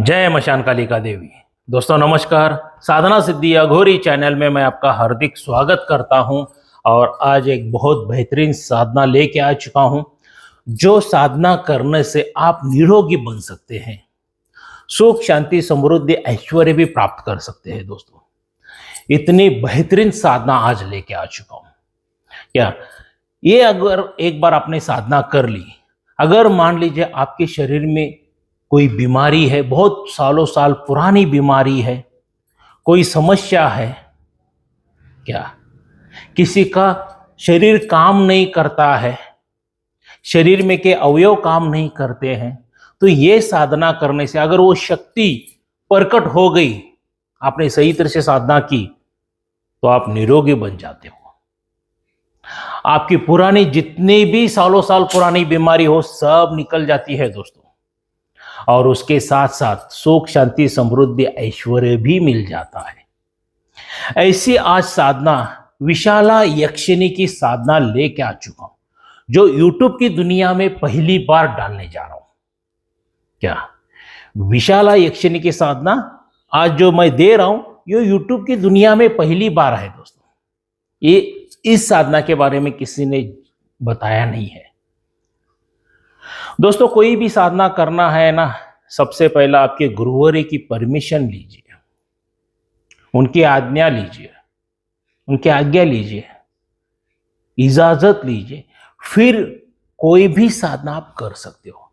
जय मशान कालिका देवी। दोस्तों नमस्कार। साधना सिद्धि अघोरी चैनल में मैं आपका हार्दिक स्वागत करता हूं और आज एक बहुत बेहतरीन साधना लेके आ चुका हूं जो साधना करने से आप निरोगी बन सकते हैं, सुख शांति समृद्धि ऐश्वर्य भी प्राप्त कर सकते हैं। दोस्तों इतनी बेहतरीन साधना आज लेके आ चुका हूं। क्या ये अगर एक बार आपने साधना कर ली, अगर मान लीजिए आपके शरीर में कोई बीमारी है, बहुत सालों साल पुरानी बीमारी है, कोई समस्या है, क्या किसी का शरीर काम नहीं करता है, शरीर में के अवयव काम नहीं करते हैं, तो ये साधना करने से अगर वो शक्ति प्रकट हो गई, आपने सही तरह से साधना की, तो आप निरोगी बन जाते हो। आपकी पुरानी जितनी भी सालों साल पुरानी बीमारी हो सब निकल जाती है दोस्तों, और उसके साथ साथ सुख शांति समृद्धि ऐश्वर्य भी मिल जाता है। ऐसी आज साधना विशाला यक्षिणी की साधना लेके आ चुका हूं, जो यूट्यूब की दुनिया में पहली बार डालने जा रहा हूं। क्या विशाला यक्षिणी की साधना आज जो मैं दे रहा हूं, ये यूट्यूब की दुनिया में पहली बार है दोस्तों। ये इस साधना के बारे में किसी ने बताया नहीं है। दोस्तों कोई भी साधना करना है ना, सबसे पहला आपके गुरुवरी की परमिशन लीजिए, उनकी आज्ञा लीजिए, उनकी आज्ञा लीजिए, इजाजत लीजिए, फिर कोई भी साधना आप कर सकते हो।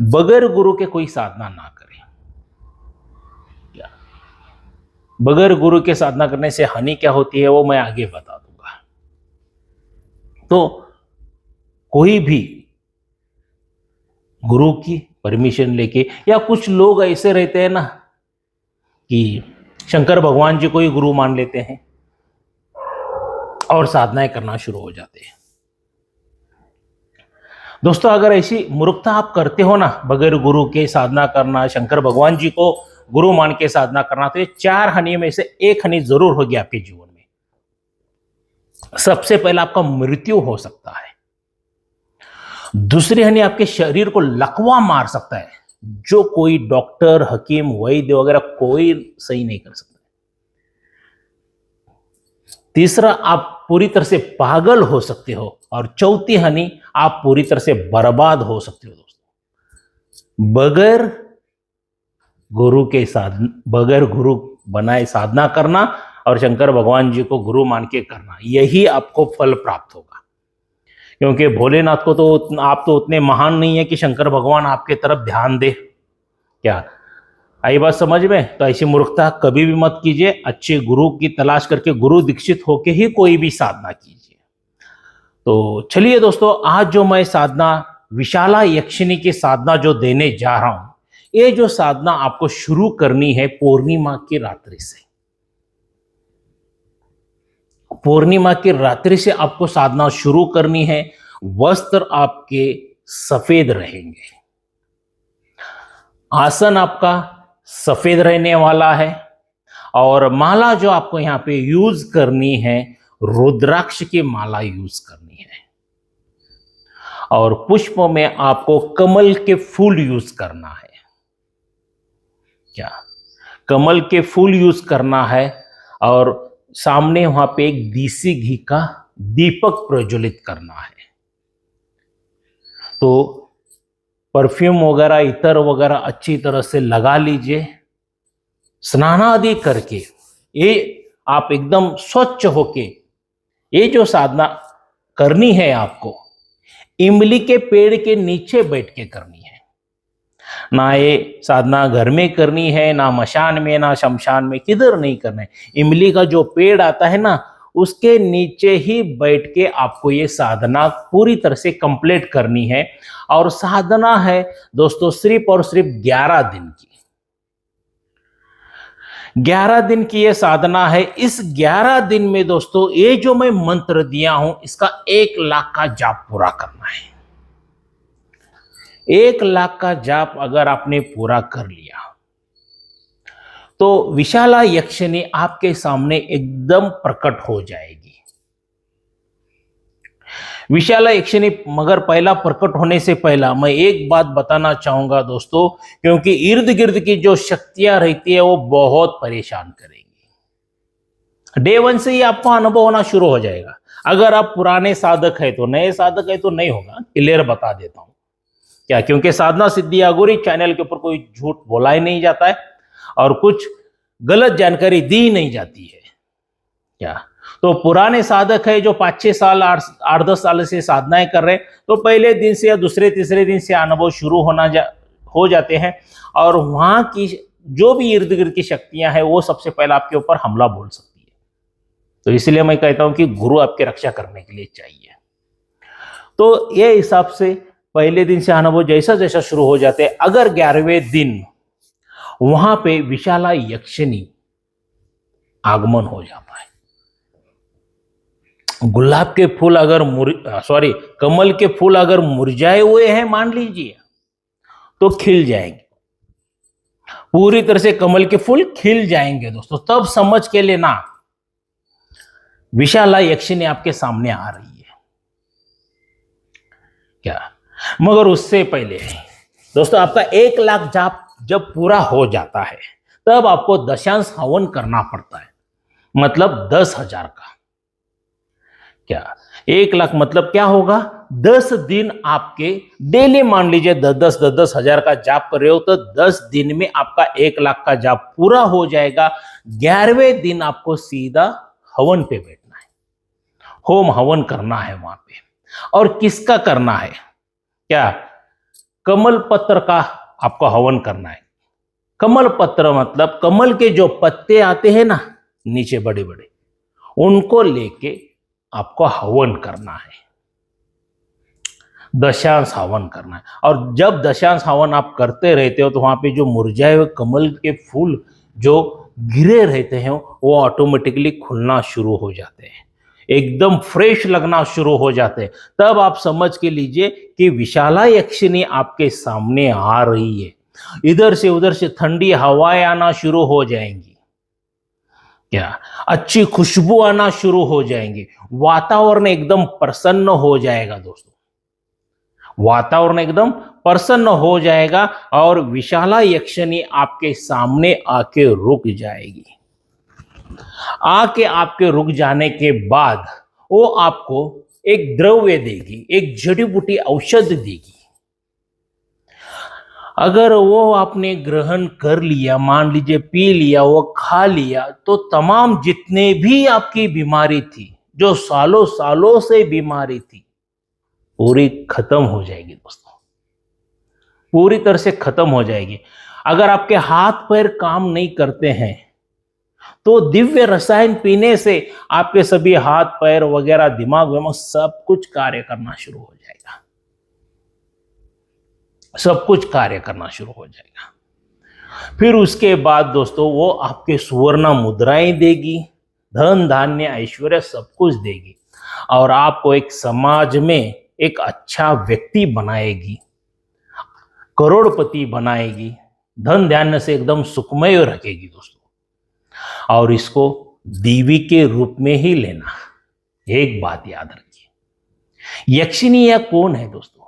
बगैर गुरु के कोई साधना ना करें। क्या बगैर गुरु के साधना करने से हानि क्या होती है वो मैं आगे बता दूंगा। तो कोई भी गुरु की परमिशन लेके, या कुछ लोग ऐसे रहते हैं ना कि शंकर भगवान जी को ही गुरु मान लेते हैं और साधनाएं करना शुरू हो जाते हैं। दोस्तों अगर ऐसी मूर्खता आप करते हो ना, बगैर गुरु के साधना करना, शंकर भगवान जी को गुरु मान के साधना करना, तो ये 4 हानि में से एक हानि जरूर होगी आपके जीवन में। सबसे पहला आपका मृत्यु हो सकता है। दूसरी हानि आपके शरीर को लकवा मार सकता है, जो कोई डॉक्टर हकीम वैद्य वगैरह कोई सही नहीं कर सकता। तीसरा आप पूरी तरह से पागल हो सकते हो, और चौथी हानि आप पूरी तरह से बर्बाद हो सकते हो। दोस्तों बगैर गुरु के साधना, बगैर गुरु बनाए साधना करना और शंकर भगवान जी को गुरु मान के करना, यही आपको फल प्राप्त होगा। क्योंकि भोलेनाथ को तो आप तो उतने महान नहीं है कि शंकर भगवान आपके तरफ ध्यान दे। क्या आई बात समझ में? तो ऐसी मूर्खता कभी भी मत कीजिए। अच्छे गुरु की तलाश करके गुरु दीक्षित होके ही कोई भी साधना कीजिए। तो चलिए दोस्तों, आज जो मैं साधना विशाला यक्षिणी की साधना जो देने जा रहा हूं, ये जो साधना आपको शुरू करनी है पूर्णिमा की रात्रि से। पूर्णिमा की रात्रि से आपको साधना शुरू करनी है। वस्त्र आपके सफेद रहेंगे, आसन आपका सफेद रहने वाला है, और माला जो आपको यहां पे यूज करनी है, रुद्राक्ष की माला यूज करनी है, और पुष्प में आपको कमल के फूल यूज करना है। क्या कमल के फूल यूज करना है, और सामने वहां पे एक देसी घी का दीपक प्रज्वलित करना है। तो परफ्यूम वगैरह इतर वगैरह अच्छी तरह से लगा लीजिए। स्नान आदि करके ये आप एकदम स्वच्छ होके ये जो साधना करनी है आपको, इमली के पेड़ के नीचे बैठ के करनी है। ना ये साधना घर में करनी है, ना मशान में, ना शमशान में, किधर नहीं करना है। इमली का जो पेड़ आता है ना, उसके नीचे ही बैठ के आपको ये साधना पूरी तरह से कंप्लीट करनी है। और साधना है दोस्तों सिर्फ और सिर्फ 11 दिन की। 11 दिन की ये साधना है। इस 11 दिन में दोस्तों ये जो मैं मंत्र दिया हूं, इसका 1 लाख का जाप पूरा करना है। 1 लाख का जाप अगर आपने पूरा कर लिया, तो विशाला यक्षिणी आपके सामने एकदम प्रकट हो जाएगी। विशाला यक्षिणी मगर पहला प्रकट होने से पहला मैं एक बात बताना चाहूंगा दोस्तों, क्योंकि इर्द गिर्द की जो शक्तियां रहती है वो बहुत परेशान करेंगी। डे वन से ही आपको अनुभव होना शुरू हो जाएगा। अगर आप पुराने साधक है तो, नए साधक है तो नहीं होगा, क्लियर बता देता हूं क्या, क्योंकि साधना सिद्धि अघोरी चैनल के ऊपर कोई झूठ बोला ही नहीं जाता है और कुछ गलत जानकारी दी नहीं जाती है क्या। तो पुराने साधक है जो 5-6 साल 8-10 साल से साधनाएं कर रहे हैं, तो पहले दिन से या दूसरे तीसरे दिन से अनुभव शुरू हो जाते हैं, और वहां की जो भी इर्द गिर्द की शक्तियां हैं वो सबसे पहले आपके ऊपर हमला बोल सकती है। तो इसलिए मैं कहता हूं कि गुरु आपकी रक्षा करने के लिए चाहिए। तो ये हिसाब से पहले दिन से अनुभव जैसा जैसा शुरू हो जाते हैं, अगर 11वें दिन वहां पे विशाला यक्षिणी आगमन हो जाता है, गुलाब के फूल अगर कमल के फूल अगर मुरझाए हुए हैं मान लीजिए, तो खिल जाएंगे, पूरी तरह से कमल के फूल खिल जाएंगे दोस्तों। तब समझ के लेना विशाला यक्षिणी आपके सामने आ रही है क्या। मगर उससे पहले दोस्तों आपका 1 लाख जाप जब पूरा हो जाता है तब आपको दशांश हवन करना पड़ता है, मतलब 10,000 का क्या। 1 लाख मतलब क्या होगा, 10 दिन आपके डेली मान लीजिए 10-10 हजार का जाप कर रहे हो, तो 10 दिन में आपका 1 लाख का जाप पूरा हो जाएगा। 11वें दिन आपको सीधा हवन पे बैठना है, होम हवन करना है वहां पे। और किसका करना है क्या, कमल पत्र का आपको हवन करना है। कमल पत्र मतलब कमल के जो पत्ते आते हैं ना नीचे बड़े बड़े, उनको लेके आपको हवन करना है, दशांश हवन करना है। और जब दशांश हवन आप करते रहते हो तो वहां पे जो मुरझाए हुए कमल के फूल जो गिरे रहते हैं वो ऑटोमेटिकली खुलना शुरू हो जाते हैं, एकदम फ्रेश लगना शुरू हो जाते हैं। तब आप समझ के लीजिए कि विशाला यक्षिणी आपके सामने आ रही है। इधर से उधर से ठंडी हवाएं आना शुरू हो जाएंगी क्या, अच्छी खुशबू आना शुरू हो जाएंगी, वातावरण एकदम प्रसन्न हो जाएगा दोस्तों, वातावरण एकदम प्रसन्न हो जाएगा और विशाला यक्षिणी आपके सामने आके रुक जाएगी। आके आपके रुक जाने के बाद वो आपको एक द्रव्य देगी, एक जड़ी बूटी औषध देगी। अगर वो आपने ग्रहण कर लिया, मान लीजिए पी लिया, वो खा लिया, तो तमाम जितने भी आपकी बीमारी थी, जो सालों सालों से बीमारी थी, पूरी खत्म हो जाएगी दोस्तों, पूरी तरह से खत्म हो जाएगी। अगर आपके हाथ पैर काम नहीं करते हैं तो दिव्य रसायन पीने से आपके सभी हाथ पैर वगैरह दिमाग विमाग सब कुछ कार्य करना शुरू हो जाएगा, सब कुछ कार्य करना शुरू हो जाएगा। फिर उसके बाद दोस्तों वो आपके सुवर्ण मुद्राएं देगी, धन धान्य ऐश्वर्य सब कुछ देगी और आपको एक समाज में एक अच्छा व्यक्ति बनाएगी, करोड़पति बनाएगी, धन धान्य से एकदम सुखमय रखेगी दोस्तों। और इसको देवी के रूप में ही लेना, एक बात याद रखिए। यक्षिणी यह कौन है दोस्तों,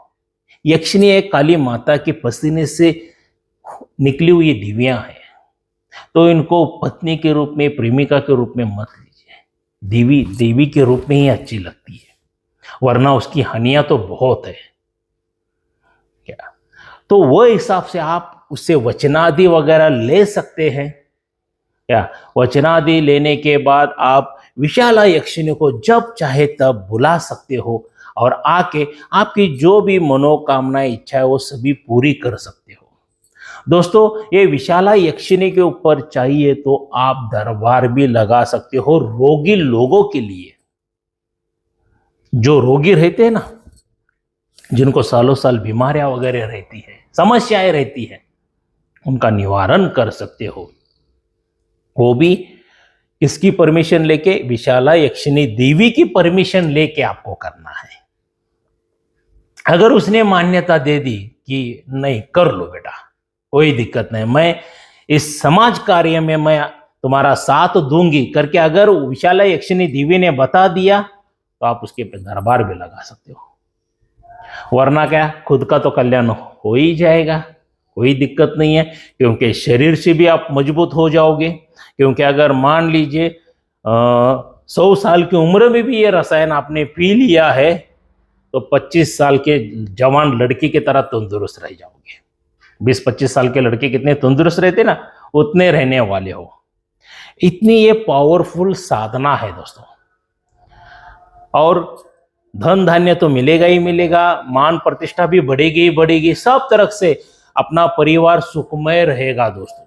यक्षिणी एक काली माता के पसीने से निकली हुई देवियां हैं, तो इनको पत्नी के रूप में, प्रेमिका के रूप में मत लीजिए, देवी देवी के रूप में ही अच्छी लगती है, वरना उसकी हानियां तो बहुत है क्या। तो वो हिसाब से आप उससे वचनादि वगैरह ले सकते हैं क्या। वचनादि लेने के बाद आप विशाला यक्षिणी को जब चाहे तब बुला सकते हो और आके आपकी जो भी मनोकामना इच्छा है वो सभी पूरी कर सकते हो दोस्तों। ये विशाला यक्षिणी के ऊपर चाहिए तो आप दरबार भी लगा सकते हो रोगी लोगों के लिए। जो रोगी रहते हैं ना, जिनको सालों साल बीमारियां वगैरह रहती है, समस्याएं रहती है, उनका निवारण कर सकते हो। वो भी इसकी परमिशन लेके, विशाला यक्षिणी देवी की परमिशन लेके आपको करना है। अगर उसने मान्यता दे दी कि नहीं कर लो बेटा, कोई दिक्कत नहीं, मैं इस समाज कार्य में मैं तुम्हारा साथ दूंगी करके अगर विशाला यक्षिणी देवी ने बता दिया तो आप उसके पे दरबार भी लगा सकते हो। वरना क्या, खुद का तो कल्याण हो ही जाएगा, कोई दिक्कत नहीं है, क्योंकि शरीर से भी आप मजबूत हो जाओगे। क्योंकि अगर मान लीजिए 100 साल की उम्र में भी ये रसायन आपने पी लिया है तो 25 साल के जवान लड़की की तरह तंदुरुस्त रह जाओगे। 20-25 साल के लड़के कितने तंदुरुस्त रहते ना, उतने रहने वाले हो। इतनी ये पावरफुल साधना है दोस्तों। और धन धान्य तो मिलेगा ही मिलेगा, मान प्रतिष्ठा भी बढ़ेगी ही बढ़ेगी, सब तरह से अपना परिवार सुखमय रहेगा दोस्तों।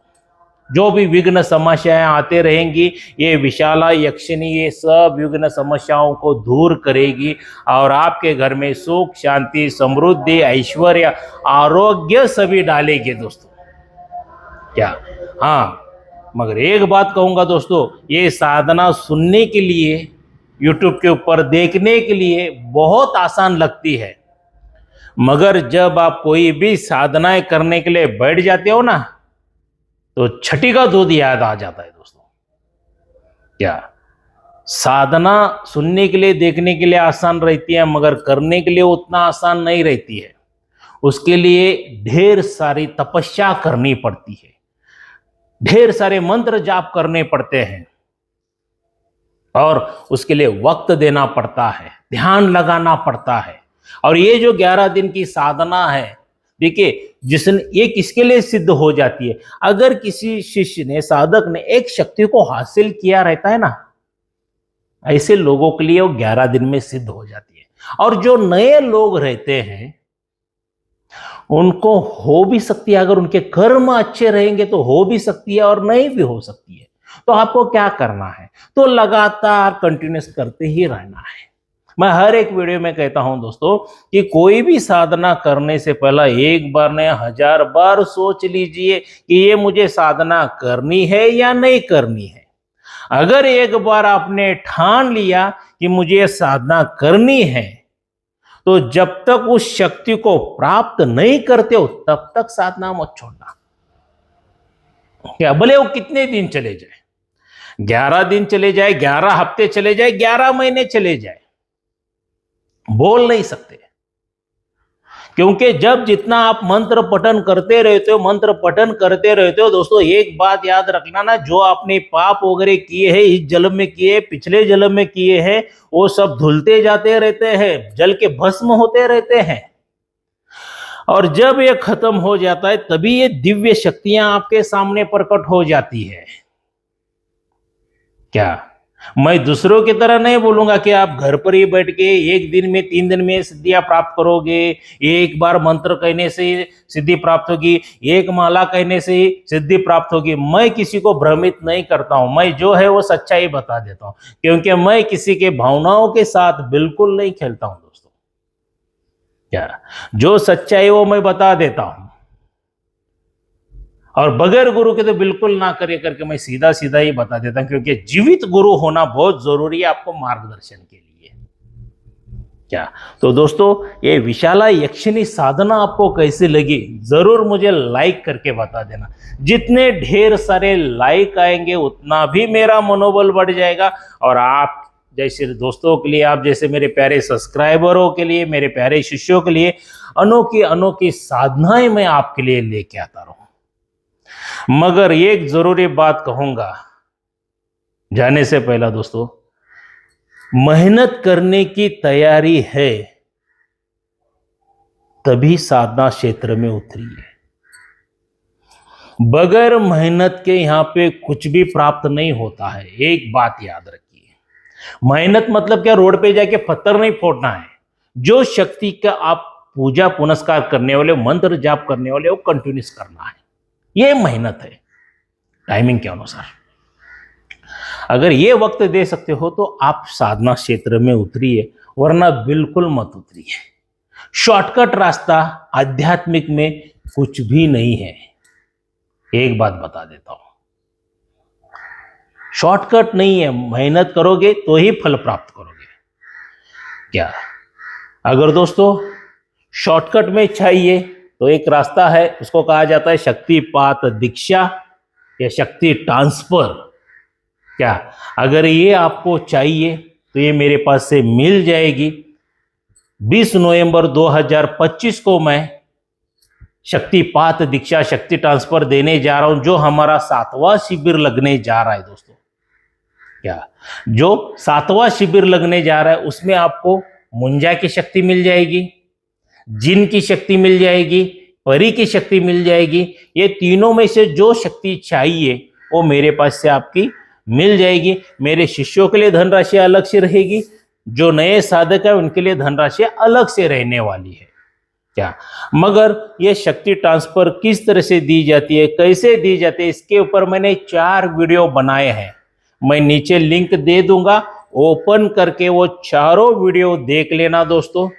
जो भी विघ्न समस्याएं आते रहेंगी, ये विशाला यक्षिणी ये सब विघ्न समस्याओं को दूर करेगी और आपके घर में सुख शांति समृद्धि ऐश्वर्य आरोग्य सभी डालेगी दोस्तों। क्या, हाँ, मगर एक बात कहूंगा दोस्तों, ये साधना सुनने के लिए, YouTube के ऊपर देखने के लिए बहुत आसान लगती है, मगर जब आप कोई भी साधनाएं करने के लिए बैठ जाते हो ना, तो छठी का दूध याद आ जाता है दोस्तों। क्या, साधना सुनने के लिए देखने के लिए आसान रहती है, मगर करने के लिए उतना आसान नहीं रहती है। उसके लिए ढेर सारी तपस्या करनी पड़ती है, ढेर सारे मंत्र जाप करने पड़ते हैं और उसके लिए वक्त देना पड़ता है, ध्यान लगाना पड़ता है। और ये जो 11 दिन की साधना है, देखिए, जिसने ये किसके लिए सिद्ध हो जाती है, अगर किसी शिष्य ने, साधक ने एक शक्ति को हासिल किया रहता है ना, ऐसे लोगों के लिए वो 11 दिन में सिद्ध हो जाती है। और जो नए लोग रहते हैं उनको हो भी सकती है, अगर उनके कर्म अच्छे रहेंगे तो हो भी सकती है और नहीं भी हो सकती है। तो आपको क्या करना है, तो लगातार कंटिन्यूस करते ही रहना है। मैं हर एक वीडियो में कहता हूं दोस्तों कि कोई भी साधना करने से पहले एक बार नहीं 1000 बार सोच लीजिए कि ये मुझे साधना करनी है या नहीं करनी है। अगर एक बार आपने ठान लिया कि मुझे साधना करनी है, तो जब तक उस शक्ति को प्राप्त नहीं करते हो तब तक साधना मत छोड़ना। क्या, भले वो कितने दिन चले जाए, 11 दिन चले जाए, 11 हफ्ते चले जाए, 11 महीने चले जाए, बोल नहीं सकते। क्योंकि जब जितना आप मंत्र पठन करते रहते हो, मंत्र पठन करते रहते हो दोस्तों, एक बात याद रखना ना, जो आपने पाप वगैरह किए हैं, इस जन्म में किए, पिछले जन्म में किए हैं, वो सब धुलते जाते रहते हैं, जल के भस्म होते रहते हैं। और जब ये खत्म हो जाता है तभी ये दिव्य शक्तियां आपके सामने प्रकट हो जाती है। क्या, मैं दूसरों की तरह नहीं बोलूंगा कि आप घर पर ही बैठ के 1 दिन में 3 दिन में सिद्धियां प्राप्त करोगे, एक बार मंत्र कहने से सिद्धि प्राप्त होगी, एक माला कहने से सिद्धि प्राप्त होगी। मैं किसी को भ्रमित नहीं करता हूं, मैं जो है वो सच्चाई बता देता हूं, क्योंकि मैं किसी के भावनाओं के साथ बिल्कुल नहीं खेलता हूं दोस्तों। क्या, जो सच्चाई वो मैं बता देता हूं, और बगैर गुरु के तो बिल्कुल ना करे करके मैं सीधा सीधा ही बता देता हूं, क्योंकि जीवित गुरु होना बहुत जरूरी है आपको मार्गदर्शन के लिए। क्या, तो दोस्तों, ये विशाला यक्षिणी साधना आपको कैसी लगी जरूर मुझे लाइक करके बता देना। जितने ढेर सारे लाइक आएंगे उतना भी मेरा मनोबल बढ़ जाएगा, और आप जैसे दोस्तों के लिए, आप जैसे मेरे प्यारे सब्सक्राइबरों के लिए, मेरे प्यारे शिष्यों के लिए अनोखी अनोखी साधनाएं मैं आपके लिए लेके आता रहूं। मगर एक जरूरी बात कहूंगा जाने से पहला दोस्तों, मेहनत करने की तैयारी है तभी साधना क्षेत्र में उतरिए। बगैर मेहनत के यहां पे कुछ भी प्राप्त नहीं होता है। एक बात याद रखिए, मेहनत मतलब क्या, रोड पे जाके पत्थर नहीं फोड़ना है। जो शक्ति का आप पूजा पुनस्कार करने वाले, मंत्र जाप करने वाले, वो कंटिन्यूस करना है, ये मेहनत है। टाइमिंग के अनुसार अगर ये वक्त दे सकते हो तो आप साधना क्षेत्र में उतरिए, वरना बिल्कुल मत उतरिए। शॉर्टकट रास्ता आध्यात्मिक में कुछ भी नहीं है, एक बात बता देता हूं, शॉर्टकट नहीं है। मेहनत करोगे तो ही फल प्राप्त करोगे। क्या, अगर दोस्तों शॉर्टकट में चाहिए तो एक रास्ता है, उसको कहा जाता है शक्तिपात दीक्षा या शक्ति ट्रांसफर। क्या, अगर ये आपको चाहिए तो ये मेरे पास से मिल जाएगी। 20 नवंबर 2025 को मैं शक्तिपात दीक्षा शक्ति ट्रांसफर देने जा रहा हूं, जो हमारा 7वां शिविर लगने जा रहा है दोस्तों। क्या जो 7वां शिविर लगने जा रहा है उसमें आपको मुंजा की शक्ति मिल जाएगी, जिन की शक्ति मिल जाएगी, परी की शक्ति मिल जाएगी। ये तीनों में से जो शक्ति चाहिए वो मेरे पास से आपकी मिल जाएगी। मेरे शिष्यों के लिए धनराशि अलग से रहेगी, जो नए साधक है उनके लिए धनराशि अलग से रहने वाली है। क्या मगर ये शक्ति ट्रांसफर किस तरह से दी जाती है, कैसे दी जाती है, इसके ऊपर मैंने 4 वीडियो बनाए हैं। मैं नीचे लिंक दे दूंगा, ओपन करके वो चारों वीडियो देख लेना दोस्तों।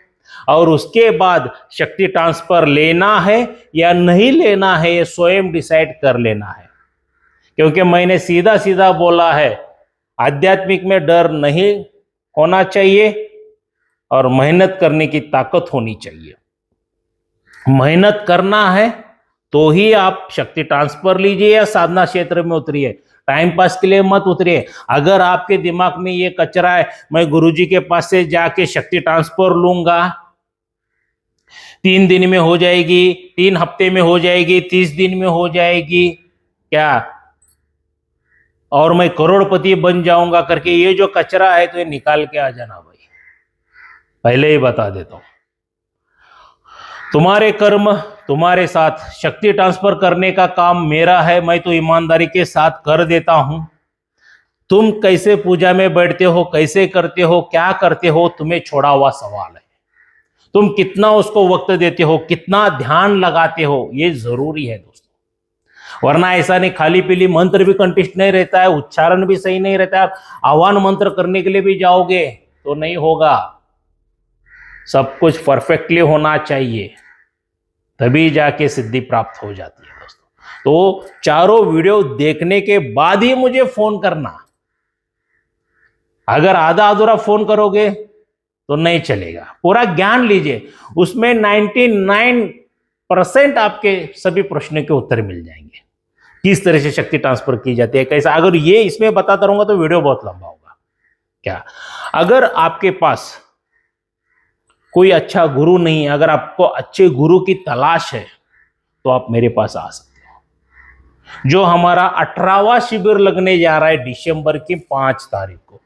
और उसके बाद शक्ति ट्रांसफर लेना है या नहीं लेना है ये स्वयं डिसाइड कर लेना है। क्योंकि मैंने सीधा सीधा बोला है, आध्यात्मिक में डर नहीं होना चाहिए और मेहनत करने की ताकत होनी चाहिए। मेहनत करना है तो ही आप शक्ति ट्रांसफर लीजिए या साधना क्षेत्र में उतरिए, टाइम पास के लिए मत उतरिए। अगर आपके दिमाग में ये कचरा है, मैं गुरुजी के पास से जाके शक्ति ट्रांसफर लूंगा, 3 दिन में हो जाएगी, 3 हफ्ते में हो जाएगी, 30 दिन में हो जाएगी क्या, और मैं करोड़पति बन जाऊंगा करके ये जो कचरा है तो ये निकाल के आ जाना भाई। पहले ही बता देता हूं, तुम्हारे कर्म तुम्हारे साथ, शक्ति ट्रांसफर करने का काम मेरा है, मैं तो ईमानदारी के साथ कर देता हूं। तुम कैसे पूजा में बैठते हो, कैसे करते हो, क्या करते हो, तुम्हें छोड़ा हुआ सवाल है। तुम कितना उसको वक्त देते हो, कितना ध्यान लगाते हो, ये जरूरी है दोस्तों। वरना ऐसा नहीं, खाली पीली मंत्र भी कंठिष्ठ नहीं रहता है, उच्चारण भी सही नहीं रहता है, आह्वान मंत्र करने के लिए भी जाओगे तो नहीं होगा। सब कुछ परफेक्टली होना चाहिए, तभी जाके सिद्धि प्राप्त हो जाती है दोस्तों। तो चारों वीडियो देखने के बाद ही मुझे फोन करना। अगर आधा अधूरा फोन करोगे तो नहीं चलेगा, पूरा ज्ञान लीजिए, उसमें 99% आपके सभी प्रश्नों के उत्तर मिल जाएंगे। किस तरह से शक्ति ट्रांसफर की जाती है, कैसा। अगर ये इसमें बताता रहूंगा तो वीडियो बहुत लंबा होगा। क्या अगर आपके पास कोई अच्छा गुरु नहीं, अगर आपको अच्छे गुरु की तलाश है तो आप मेरे पास आ सकते हो। जो हमारा 18वां शिविर लगने जा रहा है दिसंबर की 5 तारीख को,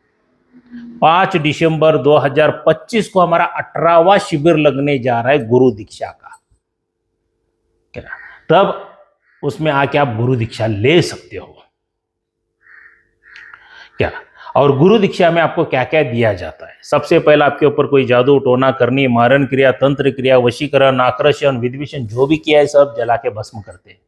5 दिसंबर 2025 को हमारा 18वां शिविर लगने जा रहा है गुरु दीक्षा का। तब उसमें आके आप गुरु दीक्षा ले सकते हो। क्या और गुरु दीक्षा में आपको क्या क्या दिया जाता है। सबसे पहला आपके ऊपर कोई जादू टोना करनी, मारण क्रिया, तंत्र क्रिया, वशीकरण, आकर्षण, विद्वेषण जो भी किया है सब जला के भस्म करते हैं।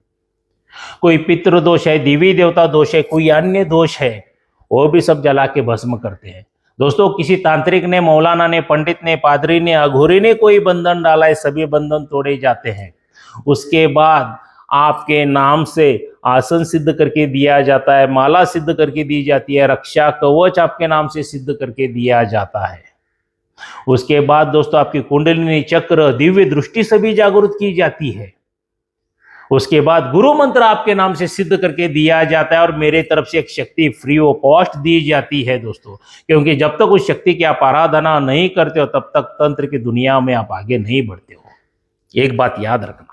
कोई पितृ दोष है, देवी देवता दोष है, कोई अन्य दोष है, वो भी सब जला के भस्म करते हैं दोस्तों। किसी तांत्रिक ने, मौलाना ने, पंडित ने, पादरी ने, अघोरी ने कोई बंधन डाला है, सभी बंधन तोड़े जाते हैं। उसके बाद आपके नाम से आसन सिद्ध करके दिया जाता है, माला सिद्ध करके दी जाती है, रक्षा कवच आपके नाम से सिद्ध करके दिया जाता है। उसके बाद दोस्तों आपकी कुंडलिनी चक्र, दिव्य दृष्टि सभी जागृत की जाती है। उसके बाद गुरु मंत्र आपके नाम से सिद्ध करके दिया जाता है और मेरे तरफ से एक शक्ति फ्री ऑफ कॉस्ट दी जाती है दोस्तों। क्योंकि जब तक उस शक्ति की आप आराधना नहीं करते हो तब तक तंत्र की दुनिया में आप आगे नहीं बढ़ते हो। एक बात याद रखना,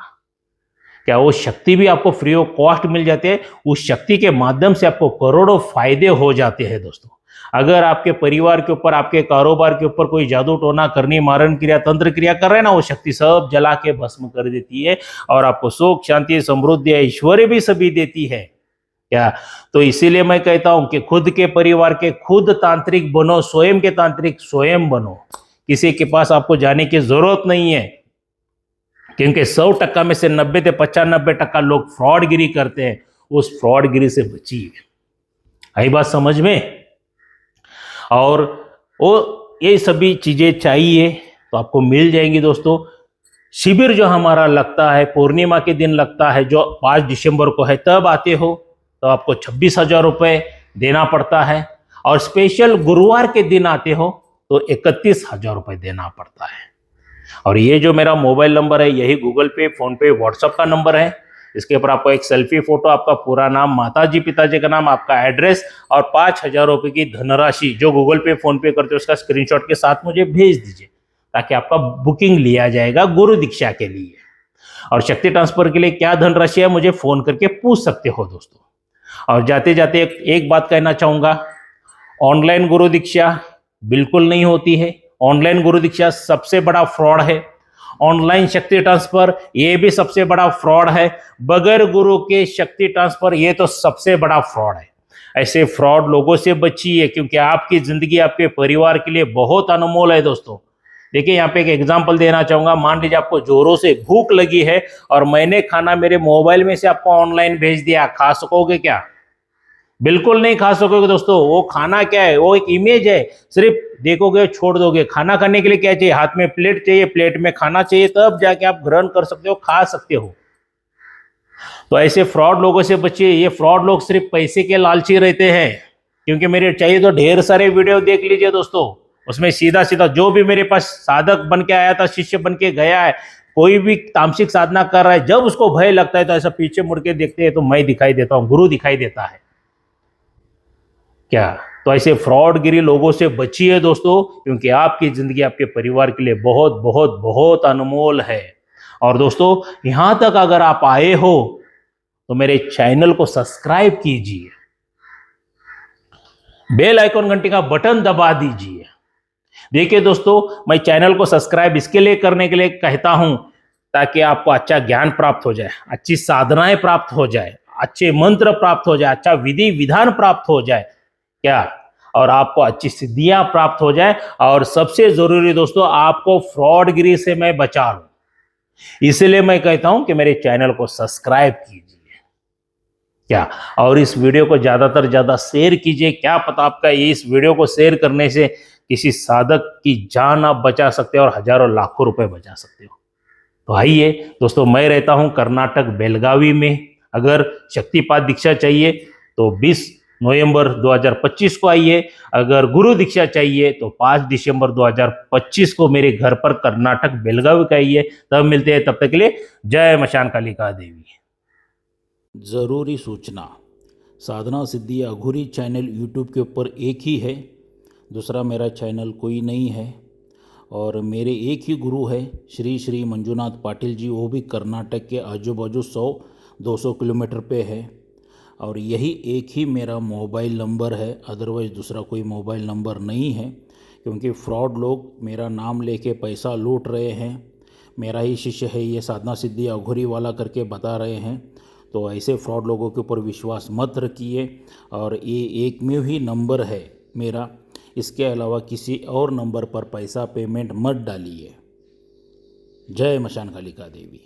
क्या वो शक्ति भी आपको फ्री ऑफ कॉस्ट मिल जाती है। उस शक्ति के माध्यम से आपको करोड़ों फायदे हो जाते हैं दोस्तों। अगर आपके परिवार के ऊपर, आपके कारोबार के ऊपर कोई जादू टोना करनी, मारण क्रिया, तंत्र क्रिया कर रहे हैं ना, वो शक्ति सब जला के भस्म कर देती है और आपको सुख, शांति, समृद्धि, ऐश्वर्य भी सभी देती है। क्या तो इसीलिए मैं कहता हूं कि खुद के परिवार के खुद तांत्रिक बनो, स्वयं के तांत्रिक स्वयं बनो। किसी के पास आपको जाने की जरूरत नहीं है, क्योंकि 100% में से 90 से 95% लोग फ्रॉडगिरी करते हैं। उस फ्रॉडगिरी से बचिए। आई बात समझ में। और वो ये सभी चीजें चाहिए तो आपको मिल जाएंगी दोस्तों। शिविर जो हमारा लगता है पूर्णिमा के दिन लगता है, जो 5 दिसंबर को है, तब आते हो तो आपको 26,000 रुपये देना पड़ता है। और स्पेशल गुरुवार के दिन आते हो तो 31,000 रुपये देना पड़ता है। और ये जो मेरा मोबाइल नंबर है, यही गूगल पे, फोन पे, व्हाट्सएप का नंबर है। इसके ऊपर आपको एक सेल्फी फोटो, आपका पूरा नाम, माताजी पिताजी का नाम, आपका एड्रेस और 5,000 रुपये की धनराशि जो गूगल पे फोन पे करते हो उसका स्क्रीनशॉट के साथ मुझे भेज दीजिए, ताकि आपका बुकिंग लिया जाएगा गुरु दीक्षा के लिए। और शक्ति ट्रांसफर के लिए क्या धनराशि है मुझे फोन करके पूछ सकते हो दोस्तों। और जाते जाते एक बात कहना चाहूंगा, ऑनलाइन गुरु दीक्षा बिल्कुल नहीं होती है। ऑनलाइन गुरु दीक्षा सबसे बड़ा फ्रॉड है। ऑनलाइन शक्ति ट्रांसफर ये भी सबसे बड़ा फ्रॉड है। बगैर गुरु के शक्ति ट्रांसफर ये तो सबसे बड़ा फ्रॉड है। ऐसे फ्रॉड लोगों से बचिए, क्योंकि आपकी जिंदगी आपके परिवार के लिए बहुत अनमोल है दोस्तों। देखिए यहाँ पे एक एग्जांपल देना चाहूंगा। मान लीजिए आपको जोरों से भूख लगी है और मैंने खाना मेरे मोबाइल में से आपको ऑनलाइन भेज दिया, खा सकोगे क्या? बिल्कुल नहीं खा सकोगे दोस्तों। वो खाना क्या है? वो एक इमेज है, सिर्फ देखोगे छोड़ दोगे। खाना खाने के लिए क्या चाहिए? हाथ में प्लेट चाहिए, प्लेट में खाना चाहिए, तब जाके आप ग्रहण कर सकते हो, खा सकते हो। तो ऐसे फ्रॉड लोगों से बचिए। ये फ्रॉड लोग सिर्फ पैसे के लालची रहते हैं। क्योंकि मेरे चाहिए तो ढेर सारे वीडियो देख लीजिए दोस्तों, उसमें सीधा सीधा जो भी मेरे पास साधक बन के आया था, शिष्य बन के गया है, कोई भी तामसिक साधना कर रहा है, जब उसको भय लगता है तो ऐसा पीछे मुड़ के देखते हैं तो मैं दिखाई देता हूं, गुरु दिखाई देता है क्या? तो ऐसे फ्रॉडगिरी लोगों से बचिए दोस्तों, क्योंकि आपकी जिंदगी आपके परिवार के लिए बहुत बहुत बहुत अनमोल है। और दोस्तों यहां तक अगर आप आए हो तो मेरे चैनल को सब्सक्राइब कीजिए, बेल आइकॉन घंटी का बटन दबा दीजिए। देखिए दोस्तों, मैं चैनल को सब्सक्राइब इसके लिए करने के लिए कहता हूं ताकि आपको अच्छा ज्ञान प्राप्त हो जाए, अच्छी साधनाएं प्राप्त हो जाए, अच्छे मंत्र प्राप्त हो जाए, अच्छा विधि विधान प्राप्त हो जाए क्या, और आपको अच्छी सिद्धियां प्राप्त हो जाए। और सबसे जरूरी दोस्तों, आपको फ्रॉडगिरी से मैं बचा लूं। इसलिए मैं कहता हूं कि मेरे चैनल को सब्सक्राइब कीजिए क्या, और इस वीडियो को ज्यादातर ज्यादा शेयर कीजिए। क्या पता आपका इस वीडियो को शेयर करने से किसी साधक की जान आप बचा सकते हो और हजारों लाखों रुपए बचा सकते हो। तो आइए दोस्तों, मैं रहता हूं कर्नाटक बेलगावी में। अगर शक्तिपात दीक्षा चाहिए तो 20 नवंबर 2025 को आइए। अगर गुरु दीक्षा चाहिए तो 5 दिसंबर 2025 को मेरे घर पर कर्नाटक बेलगावी का आइए। तब मिलते हैं, तब तक के लिए जय मशान कालिका देवी। ज़रूरी सूचना, साधना सिद्धि अघोरी चैनल यूट्यूब के ऊपर एक ही है, दूसरा मेरा चैनल कोई नहीं है। और मेरे एक ही गुरु है श्री श्री मंजुनाथ पाटिल जी, वो भी कर्नाटक के आजू बाजू 100-200 किलोमीटर पे है। और यही एक ही मेरा मोबाइल नंबर है, अदरवाइज़ दूसरा कोई मोबाइल नंबर नहीं है। क्योंकि फ्रॉड लोग मेरा नाम लेके पैसा लूट रहे हैं। मेरा ही शिष्य है ये, साधना सिद्धि अघोरी वाला करके बता रहे हैं। तो ऐसे फ्रॉड लोगों के ऊपर विश्वास मत रखिए। और ये एकमेव ही नंबर है मेरा, इसके अलावा किसी और नंबर पर पैसा पेमेंट मत डालिए। जय मशान कालिका देवी।